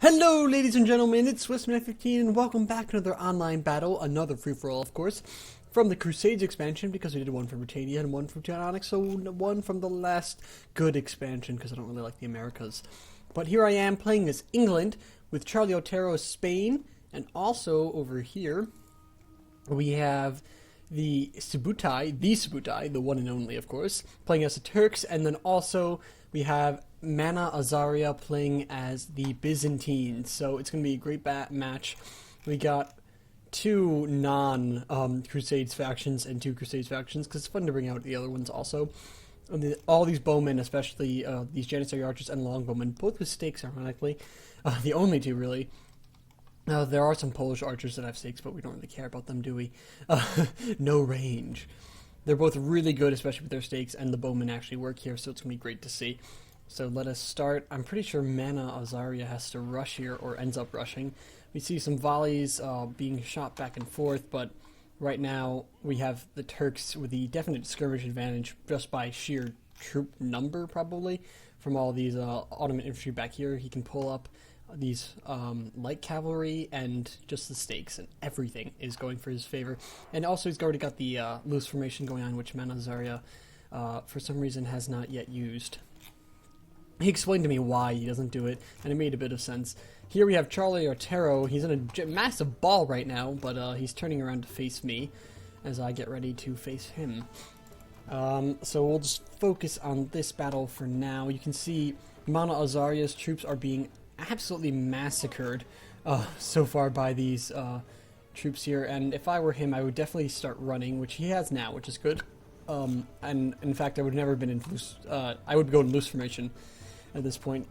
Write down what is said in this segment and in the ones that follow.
Hello ladies and gentlemen, it's Swissman 15 and welcome back to another online battle, another free-for-all of course, from the Crusades expansion because we did one from Britannia and one from Teutonic, so one from the last good expansion because I don't really like the Americas. But here I am playing as England with Charlie Otero Spain, and also over here we have the Subutai, the one and only of course, playing as the Turks, and then also we have Mana Azaria playing as the Byzantines. So it's going to be a great match. We got two non-Crusades factions and two Crusades factions, because it's fun to bring out the other ones also. All these Bowmen, especially these Janissary Archers and Longbowmen, both with stakes ironically, the only two really. There are some Polish archers that have stakes, but we don't really care about them, do we? No range. They're both really good, especially with their stakes, and the Bowmen actually work here, so it's going to be great to see. So let us start. I'm pretty sure Mana Azaria has to rush here, or ends up rushing. We see some volleys being shot back and forth, but right now we have the Turks with the definite skirmish advantage just by sheer troop number, probably, from all these Ottoman infantry back here. He can pull up these light cavalry, and just the stakes and everything is going for his favor. And also he's already got the loose formation going on, which Mana Azaria for some reason has not yet used. He explained to me why he doesn't do it, and it made a bit of sense. Here we have Charlie Otero. He's in a massive ball right now, but he's turning around to face me as I get ready to face him. So we'll just focus on this battle for now. You can see Mana Azaria's troops are being absolutely massacred so far by these troops here, and if I were him I would definitely start running, which he has now, which is good. And in fact I would never have been in loose, I would go in loose formation at this point.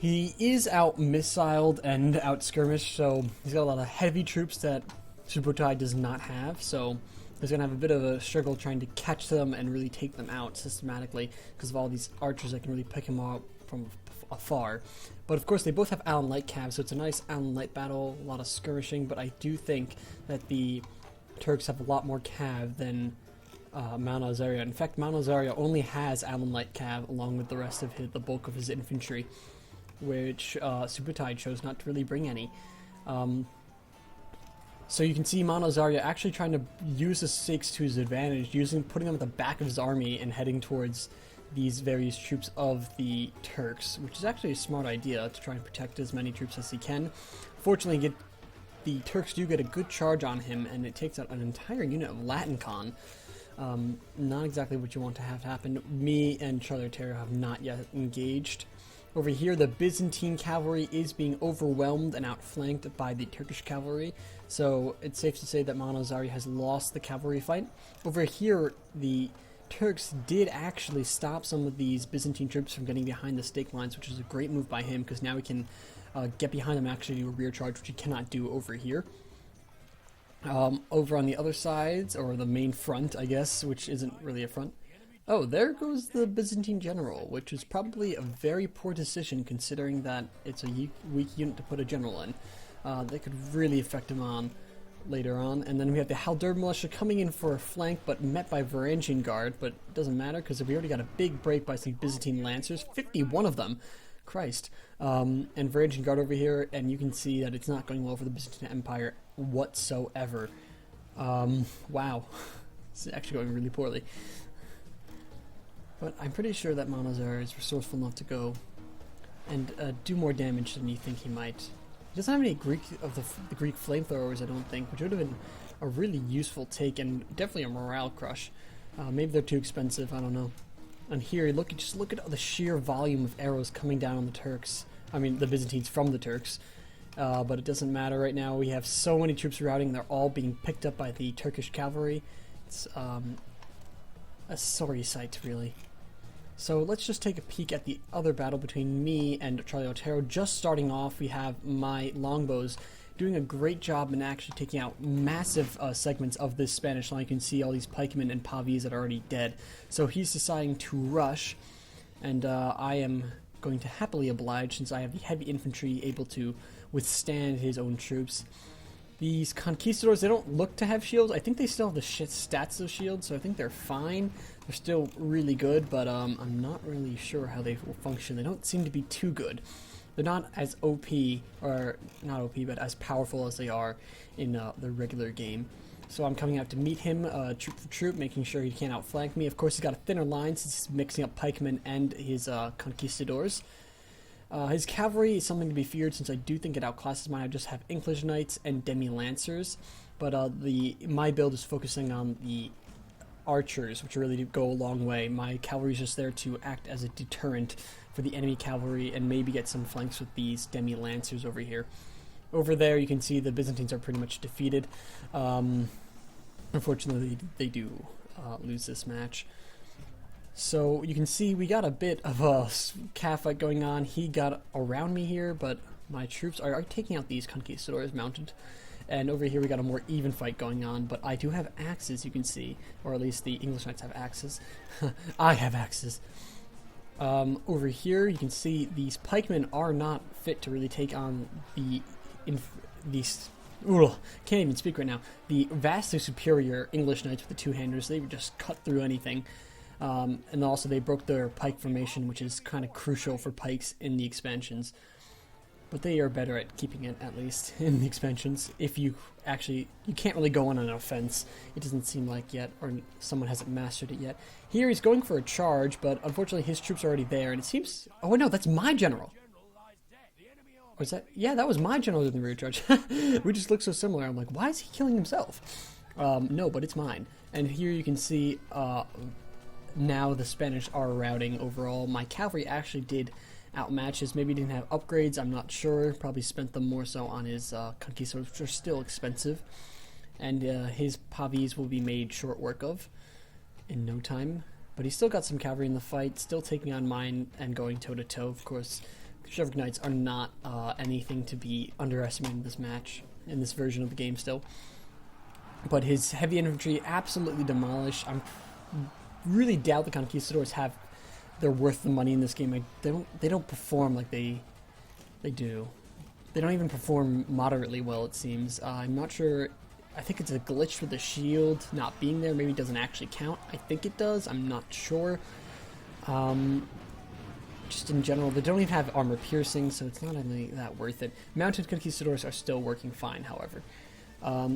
He is out missiled and out skirmished, so he's got a lot of heavy troops that Subutai does not have, so he's going to have a bit of a struggle trying to catch them and really take them out systematically because of all these archers that can really pick him up from afar. But of course they both have Allen Light Cav, so it's a nice Allen Light battle, a lot of skirmishing, but I do think that the Turks have a lot more Cav than Mana Azaria. In fact, Mana Azaria only has Allen Light Cav along with the rest of the bulk of his infantry, which Subutai chose not to really bring any. So you can see Mana Azaria actually trying to use the stakes to his advantage, putting them at the back of his army and heading towards these various troops of the Turks, which is actually a smart idea to try and protect as many troops as he can. Fortunately, the Turks do get a good charge on him, and it takes out an entire unit of Latin Con. Not exactly what you want to have happen. Me and Charlie Otero have not yet engaged. Over here, the Byzantine cavalry is being overwhelmed and outflanked by the Turkish cavalry, so it's safe to say that Mana Azaria has lost the cavalry fight. Over here, the Turks did actually stop some of these Byzantine troops from getting behind the stake lines, which is a great move by him, because now he can get behind them and actually do a rear charge, which he cannot do over here. Over on the other sides, or the main front, I guess, which isn't really a front. Oh, there goes the Byzantine general, which is probably a very poor decision considering that it's a weak unit to put a general in. That could really affect him on later on. And then we have the Halder militia coming in for a flank, but met by Varangian Guard, but it doesn't matter because we already got a big break by some Byzantine Lancers, 51 of them. Christ. And Varangian Guard over here, and you can see that it's not going well for the Byzantine Empire whatsoever. Wow. It's actually going really poorly. But I'm pretty sure that Mana Azaria is resourceful enough to go and do more damage than you think he might. He doesn't have any the Greek flamethrowers, I don't think, which would have been a really useful take and definitely a morale crush. Maybe they're too expensive, I don't know. And here, just look at the sheer volume of arrows coming down on the Turks. I mean, the Byzantines from the Turks. But it doesn't matter right now. We have so many troops routing, they're all being picked up by the Turkish cavalry. It's a sorry sight, really. So let's just take a peek at the other battle between me and Charlie Otero. Just starting off, we have my longbows doing a great job in actually taking out massive segments of this Spanish line. You can see all these pikemen and pavis that are already dead. So he's deciding to rush, and I am going to happily oblige since I have the heavy infantry able to withstand his own troops. These conquistadors, they don't look to have shields. I think they still have the stats of shields, so I think they're fine. They're still really good, but I'm not really sure how they will function. They don't seem to be too good. they're not as OP, or not OP, but as powerful as they are in the regular game. So I'm coming out to meet him, troop for troop, making sure he can't outflank me. Of course, he's got a thinner line since he's mixing up pikemen and his conquistadors. His cavalry is something to be feared since I do think it outclasses mine. I just have English knights and demi-lancers, but my build is focusing on the archers, which really do go a long way. My cavalry is just there to act as a deterrent for the enemy cavalry and maybe get some flanks with these demi-lancers over here. Over there, you can see the Byzantines are pretty much defeated. Unfortunately, they do lose this match. So you can see we got a bit of a calf fight going on. He got around me here, but my troops are taking out these conquistadors mounted. And over here we got a more even fight going on, but I do have axes, you can see. Or at least the English knights have axes. I have axes. Over here you can see these pikemen are not fit to really take on these can't even speak right now. The vastly superior English knights with the two-handers. They would just cut through anything. And also they broke their pike formation, which is kind of crucial for pikes in the expansions. But they are better at keeping it, at least, in the expansions. If you can't really go on an offense, it doesn't seem like yet, or someone hasn't mastered it yet. Here he's going for a charge, but unfortunately his troops are already there, and it seems... Oh, no, that's my general! Was that... Yeah, that was my general in the rear charge. We just look so similar. I'm like, why is he killing himself? No, but it's mine. And here you can see... now the Spanish are routing overall. My cavalry actually did outmatch his. Maybe didn't have upgrades, I'm not sure. Probably spent them more so on his conquistadors, which are still expensive. And his pavis will be made short work of in no time. But he's still got some cavalry in the fight, still taking on mine and going toe-to-toe. Of course, Chivalric Knights are not anything to be underestimated in this match, in this version of the game still. But his heavy infantry absolutely demolished. I'm really doubt the conquistadors they're worth the money in this game. They don't perform like they do. They don't even perform moderately well, it seems. I'm not sure. I think it's a glitch with the shield not being there. Maybe it doesn't actually count. I think it does. I'm not sure. Just in general, they don't even have armor piercing, so it's not really that worth it. Mounted conquistadors are still working fine, however.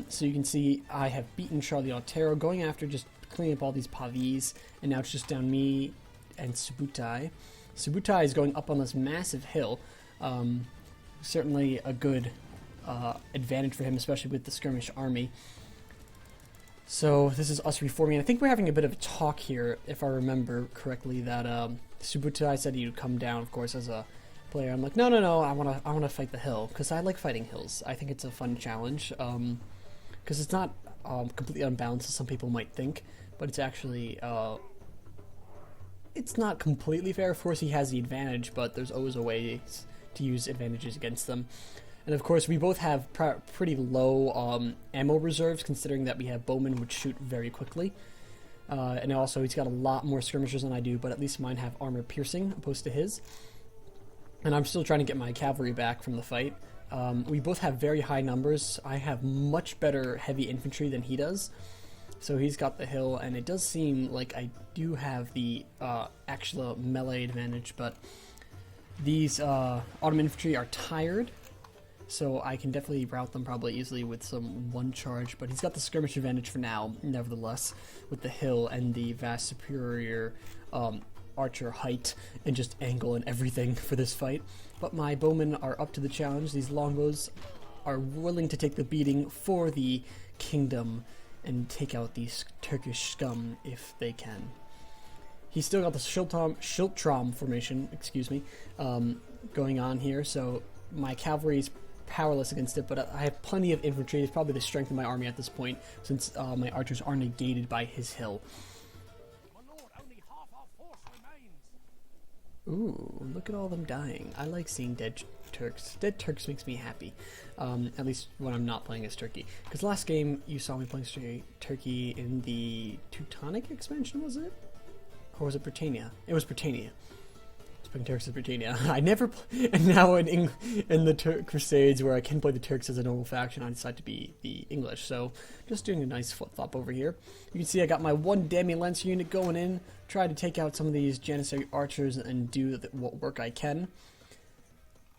So you can see I have beaten Charlie Otero, going after just cleaning up all these pavis, and now it's just down me and Subutai. Subutai is going up on this massive hill. Certainly a good advantage for him, especially with the skirmish army. So this is us reforming. I think we're having a bit of a talk here, if I remember correctly, that Subutai said he would come down, of course, as a player. I'm like, no, I wanna fight the hill, because I like fighting hills. I think it's a fun challenge, because it's not completely unbalanced as some people might think, but it's actually it's not completely fair. Of course, he has the advantage, but there's always a way to use advantages against them. And of course, we both have pretty low ammo reserves, considering that we have Bowmen, which shoot very quickly. And also, he's got a lot more skirmishers than I do, but at least mine have armor piercing, opposed to his. And I'm still trying to get my cavalry back from the fight. We both have very high numbers. I have much better heavy infantry than he does. So he's got the hill, and it does seem like I do have the actual melee advantage, but these Ottoman infantry are tired, so I can definitely rout them probably easily with some one charge, but he's got the skirmish advantage for now, nevertheless, with the hill and the vast superior archer height and just angle and everything for this fight. But my bowmen are up to the challenge. These longbows are willing to take the beating for the kingdom and take out these Turkish scum if they can. He's still got the Schiltrom formation, going on here, so my cavalry is powerless against it, but I have plenty of infantry. It's probably the strength of my army at this point, since my archers are negated by his hill. Ooh, look at all them dying. I like seeing dead Turks. Dead Turks makes me happy, at least when I'm not playing as Turkey. Because last game, you saw me playing Turkey in the Teutonic expansion, was it? Or was it Britannia? It was Britannia. Playing Turks as Britannia. I never and now in the Crusades, where I can play the Turks as a normal faction, I decide to be the English. So just doing a nice flip-flop over here. You can see I got my one demi-lancer unit going in, try to take out some of these Janissary archers and do what work I can.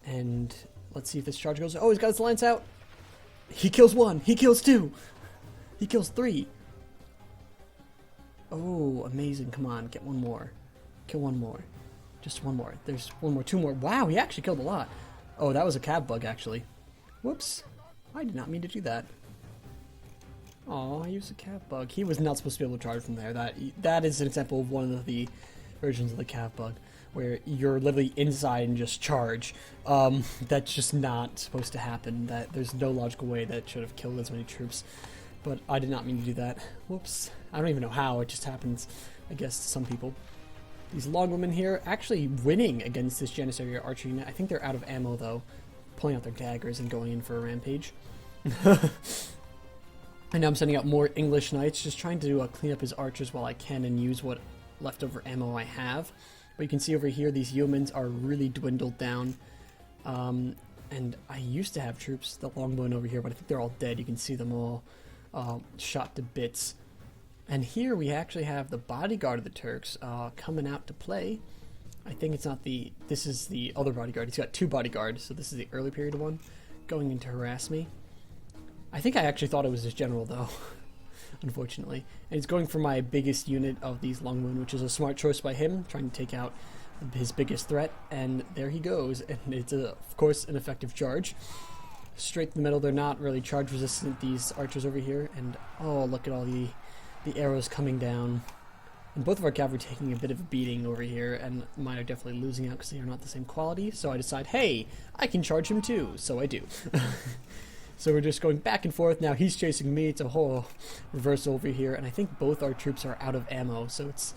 And let's see if this charge goes. Oh, he's got his lance out. He kills one. He kills two. He kills three. Oh, amazing. Come on, get one more. Kill one more. Just one more. There's one more, two more. Wow, he actually killed a lot. Oh, that was a cav bug, actually. Whoops. I did not mean to do that. Oh, I used a cav bug. He was not supposed to be able to charge from there. That is an example of one of the versions of the cav bug, where you're literally inside and just charge. That's just not supposed to happen. There's no logical way that should have killed as many troops. But I did not mean to do that. Whoops. I don't even know how. It just happens, I guess, to some people. These longwomen here actually winning against this Janissary archer unit. I think they're out of ammo, though. Pulling out their daggers and going in for a rampage. And now I'm sending out more English knights, just trying to clean up his archers while I can and use what leftover ammo I have. But you can see over here, these yeomen are really dwindled down. And I used to have troops, the longbowmen over here, but I think they're all dead. You can see them all shot to bits. And here we actually have the bodyguard of the Turks coming out to play. I think it's not the... This is the other bodyguard. He's got two bodyguards, so this is the early period one, going in to harass me. I think I actually thought it was his general, though, unfortunately. And he's going for my biggest unit of these longwomen, which is a smart choice by him, trying to take out his biggest threat. And there he goes, and it's, of course, an effective charge. Straight to the middle. They're not really charge resistant, these archers over here. And, oh, look at all the arrows coming down. And both of our cavalry taking a bit of a beating over here, and mine are definitely losing out because they are not the same quality. So I decide, hey, I can charge him too. So I do. So we're just going back and forth. Now he's chasing me. It's a whole reversal over here. And I think both our troops are out of ammo. So it's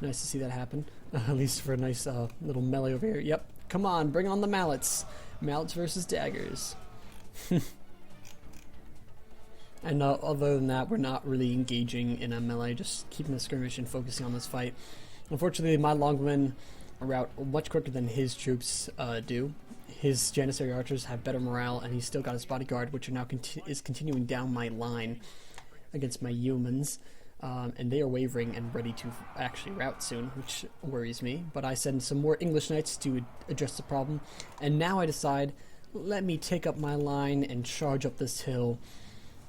nice to see that happen. At least for a nice little melee over here. Yep. Come on, bring on the mallets. Mallets versus daggers. And other than that, we're not really engaging in a melee. Just keeping the skirmish and focusing on this fight. Unfortunately, my longmen are out much quicker than his troops do. His Janissary archers have better morale, and he's still got his bodyguard, which are now is continuing down my line against my humans. And they are wavering and ready to actually rout soon, which worries me. But I send some more English knights to address the problem. And now I decide, let me take up my line and charge up this hill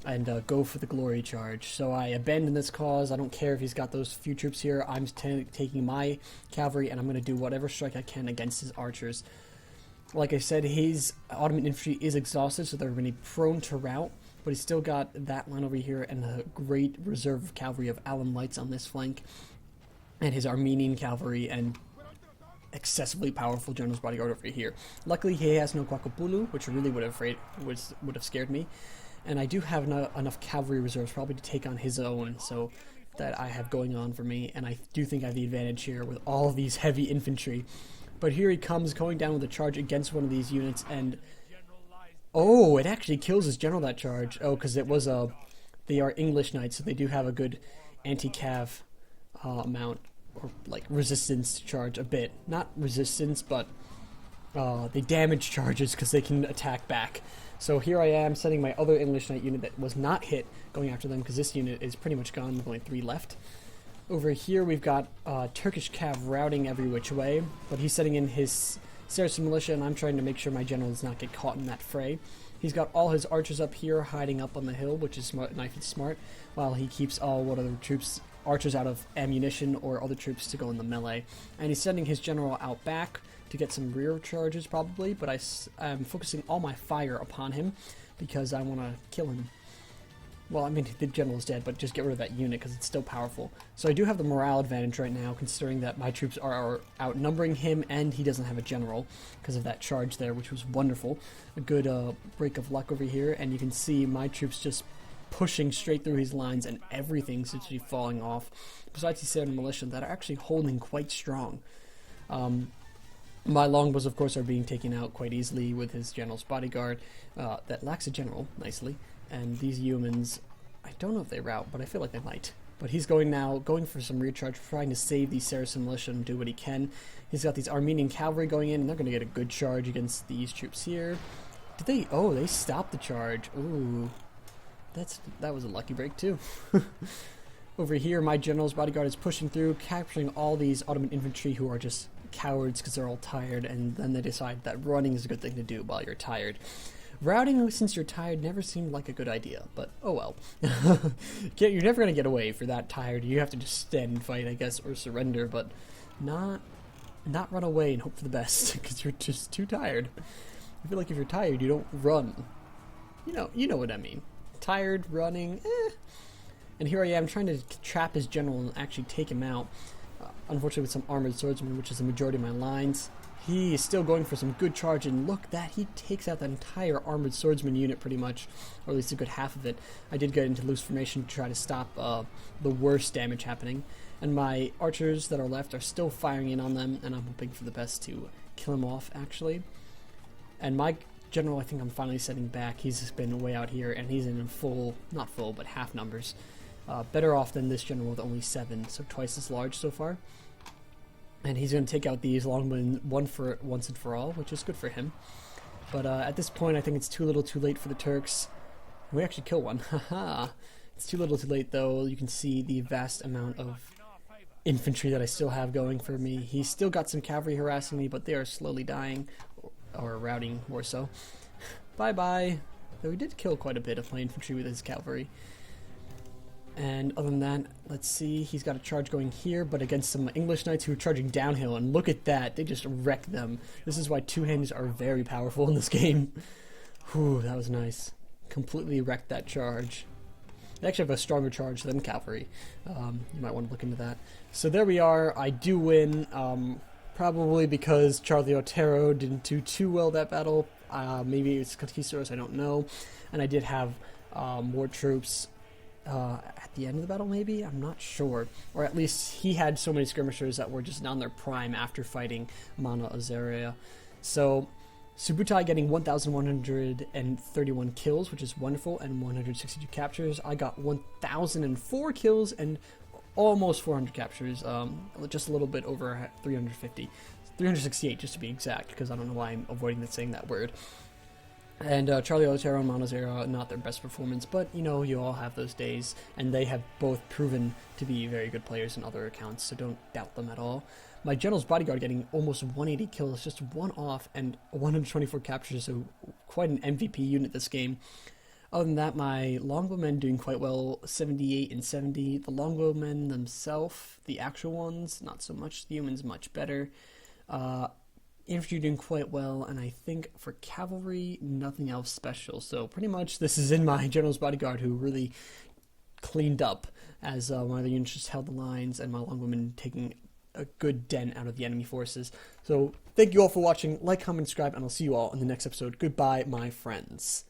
and go for the glory charge. So I abandon this cause. I don't care if he's got those few troops here. I'm taking my cavalry, and I'm going to do whatever strike I can against his archers. Like I said, his Ottoman infantry is exhausted, so they're going to be prone to rout, but he's still got that line over here and a great reserve of cavalry of Allen Lights on this flank, and his Armenian cavalry and excessively powerful general's bodyguard over here. Luckily, he has no Kwakopulu, which really would have scared me, and I do have enough cavalry reserves probably to take on his own, so that I have going on for me, and I do think I have the advantage here with all of these heavy infantry. But here he comes, going down with a charge against one of these units, and oh, it actually kills his general, that charge. Oh, because it was they are English knights, so they do have a good anti-cav amount, or like resistance to charge a bit. Not resistance, but they damage charges because they can attack back. So here I am sending my other English knight unit that was not hit, going after them because this unit is pretty much gone with only 3 left. Over here we've got Turkish cav routing every which way, but he's setting in his Saracen militia, and I'm trying to make sure my general does not get caught in that fray. He's got all his archers up here hiding up on the hill, which is smart, while he keeps all other archers out of ammunition or other troops to go in the melee. And he's sending his general out back to get some rear charges probably, but I'm focusing all my fire upon him because I want to kill him. Well, I mean, the general is dead, but just get rid of that unit because it's still powerful. So I do have the morale advantage right now, considering that my troops are outnumbering him and he doesn't have a general because of that charge there, which was wonderful. A good break of luck over here, and you can see my troops just pushing straight through his lines, and everything seems to be falling off, besides the Saracen militia that are actually holding quite strong. My longbows, of course, are being taken out quite easily with his general's bodyguard that lacks a general, nicely. And these humans, I don't know if they rout, but I feel like they might. But he's going for some rear charge, trying to save the Saracen militia and do what he can. He's got these Armenian cavalry going in, and they're going to get a good charge against these troops here. Did they? Oh, they stopped the charge. Ooh, that was a lucky break too. Over here, my general's bodyguard is pushing through, capturing all these Ottoman infantry who are just cowards because they're all tired, and then they decide that running is a good thing to do while you're tired. Routing, since you're tired, never seemed like a good idea, but oh well. You're never going to get away if you're that tired. You have to just stand and fight, I guess, or surrender, but not run away and hope for the best, because you're just too tired. I feel like if you're tired, you don't run. You know what I mean. Tired, running, And here I am trying to trap his general and actually take him out. Unfortunately with some armored swordsmen, which is the majority of my lines. He is still going for some good charge, and look, that he takes out the entire armored swordsman unit pretty much, or at least a good half of it. I did get into loose formation to try to stop the worst damage happening, and my archers that are left are still firing in on them, and I'm hoping for the best to kill him off, actually. And my general, I think I'm finally setting back. He's just been way out here, and he's in full, not full, but half numbers. Better off than this general with only 7, so twice as large so far. And he's going to take out these longmen once and for all, which is good for him. But at this point, I think it's too little too late for the Turks. We actually kill one. Haha. It's too little too late, though. You can see the vast amount of infantry that I still have going for me. He's still got some cavalry harassing me, but they are slowly dying, or routing more so. Bye-bye. Though he did kill quite a bit of my infantry with his cavalry. And other than that, let's see, he's got a charge going here, but against some English knights who are charging downhill, and look at that, they just wreck them. This is why two-handers are very powerful in this game. Whew, that was nice. Completely wrecked that charge. They actually have a stronger charge than cavalry. You might want to look into that. So there we are, I do win, probably because Charlie Otero didn't do too well that battle. Maybe it's Conquistadors, I don't know. And I did have more troops at the end of the battle, maybe? I'm not sure. Or at least he had so many skirmishers that were just on their prime after fighting Mana Azaria. So, Subutai getting 1,131 kills, which is wonderful, and 162 captures. I got 1,004 kills and almost 400 captures, just a little bit over 350. 368, just to be exact, because I don't know why I'm avoiding saying that word. And Charlie Otero and Monazera, not their best performance, but you know, you all have those days, and they have both proven to be very good players in other accounts, so don't doubt them at all. My General's Bodyguard getting almost 180 kills, just one off, and 124 captures, so quite an MVP unit this game. Other than that, my Longbowmen doing quite well, 78 and 70. The Longbowmen themselves, the actual ones, not so much. The humans much better. Infantry doing quite well, and I think for cavalry, nothing else special. So pretty much this is in my General's Bodyguard, who really cleaned up as my other units just held the lines, and my Longbowmen taking a good dent out of the enemy forces. So thank you all for watching. Like, comment, subscribe, and I'll see you all in the next episode. Goodbye, my friends.